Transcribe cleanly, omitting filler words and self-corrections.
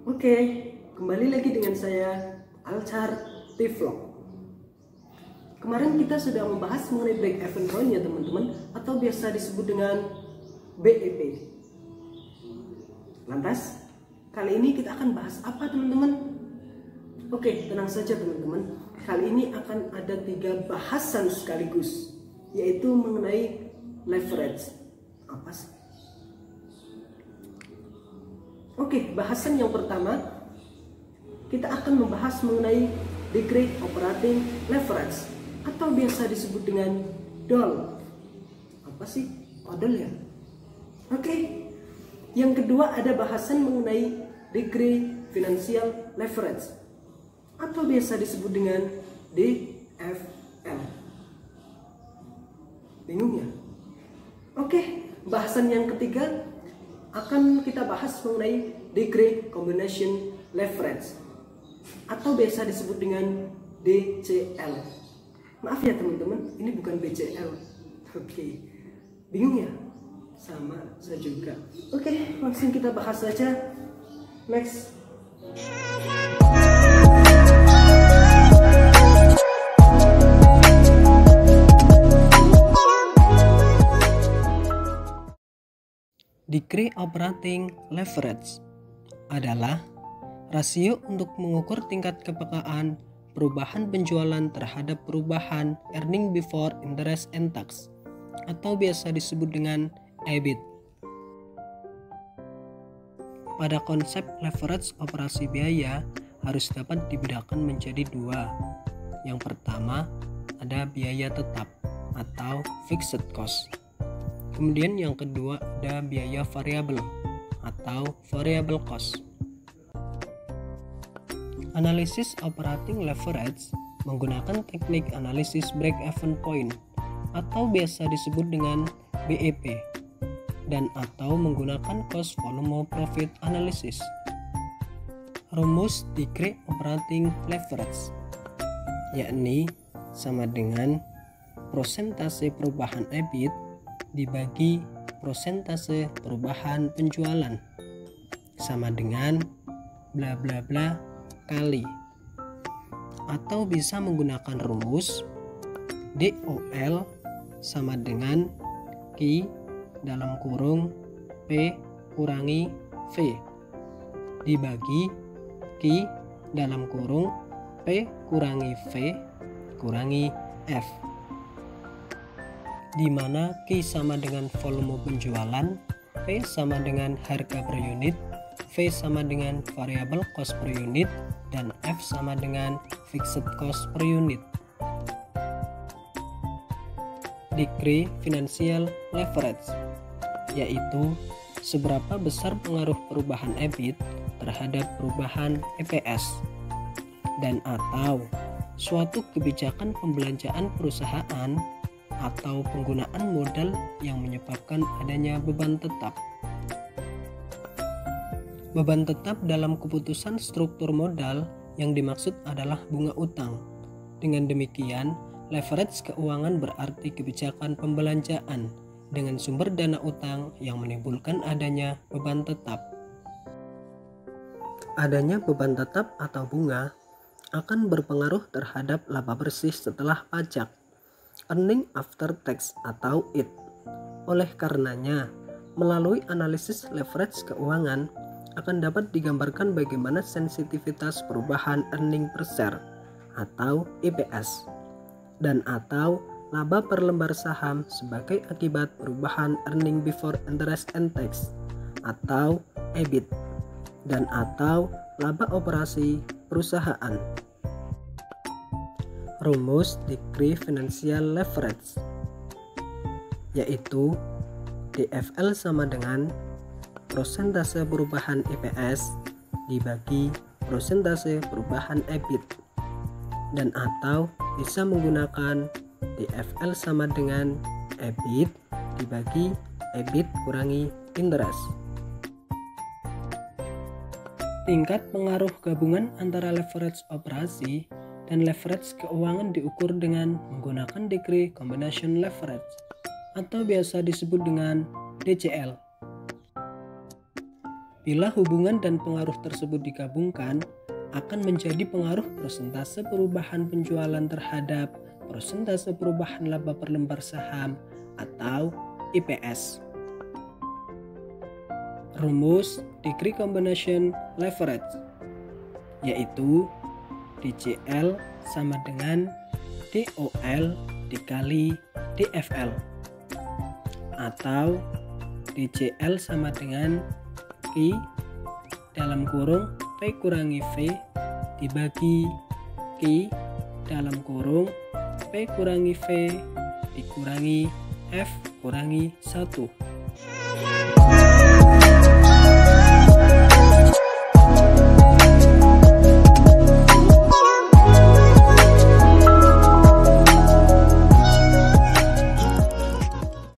Oke, kembali lagi dengan saya Alchar Vlog. Kemarin kita sudah membahas mengenai break even point ya teman-teman, atau biasa disebut dengan BEP. Lantas, kali ini kita akan bahas apa teman-teman? Oke, tenang saja teman-teman. Kali ini akan ada 3 bahasan sekaligus, yaitu mengenai leverage. Apa sih? Oke, bahasan yang pertama, kita akan membahas mengenai degree operating leverage, atau biasa disebut dengan DOL. Apa sih DOL ya? Oke, yang kedua ada bahasan mengenai degree financial leverage, atau biasa disebut dengan DFL. Bingung ya? Oke, bahasan yang ketiga akan kita bahas mengenai degree combination leverage, atau biasa disebut dengan DCL. Maaf ya teman-teman, ini bukan BCL. Oke, bingung ya? Sama saya juga. Oke, langsung kita bahas saja. Next. Degree operating leverage adalah rasio untuk mengukur tingkat kepekaan perubahan penjualan terhadap perubahan earning before interest and tax, atau biasa disebut dengan EBIT. Pada konsep leverage operasi biaya harus dapat dibedakan menjadi 2. Yang pertama ada biaya tetap atau fixed cost. Kemudian yang kedua ada biaya variabel atau variable cost. Analisis operating leverage menggunakan teknik analisis break-even point atau biasa disebut dengan BEP, dan atau menggunakan cost volume profit analysis. Rumus degree operating leverage yakni sama dengan prosentase perubahan EBIT dibagi prosentase perubahan penjualan sama dengan bla bla bla kali, atau bisa menggunakan rumus DOL sama dengan Q dalam kurung P kurangi V dibagi Q dalam kurung P kurangi V kurangi F, di mana Q sama dengan volume penjualan, P sama dengan harga per unit, V sama dengan variable cost per unit, dan F sama dengan fixed cost per unit. Degree financial leverage yaitu seberapa besar pengaruh perubahan EBIT terhadap perubahan EPS, dan atau suatu kebijakan pembelanjaan perusahaan atau penggunaan modal yang menyebabkan adanya beban tetap. Beban tetap dalam keputusan struktur modal yang dimaksud adalah bunga utang. Dengan demikian, leverage keuangan berarti kebijakan pembelanjaan dengan sumber dana utang yang menimbulkan adanya beban tetap. Adanya beban tetap atau bunga akan berpengaruh terhadap laba bersih setelah pajak, earning after tax atau EAT. Oleh karenanya, melalui analisis leverage keuangan akan dapat digambarkan bagaimana sensitivitas perubahan earning per share atau EPS, dan atau laba per lembar saham sebagai akibat perubahan earning before interest and tax atau EBIT, dan atau laba operasi perusahaan. Rumus degree financial leverage yaitu DFL sama dengan prosentase perubahan EPS dibagi prosentase perubahan EBIT, dan atau bisa menggunakan DFL sama dengan EBIT dibagi EBIT kurangi interest. Tingkat pengaruh gabungan antara leverage operasi dan leverage keuangan diukur dengan menggunakan degree combination leverage atau biasa disebut dengan DCL. Bila hubungan dan pengaruh tersebut digabungkan, akan menjadi pengaruh persentase perubahan penjualan terhadap persentase perubahan laba per lembar saham atau IPS. Rumus Degree Combination Leverage yaitu DCL sama dengan DOL dikali DFL atau DCL sama dengan Q dalam kurung P kurangi V dibagi Q dalam kurung P kurangi V dikurangi F kurangi 1.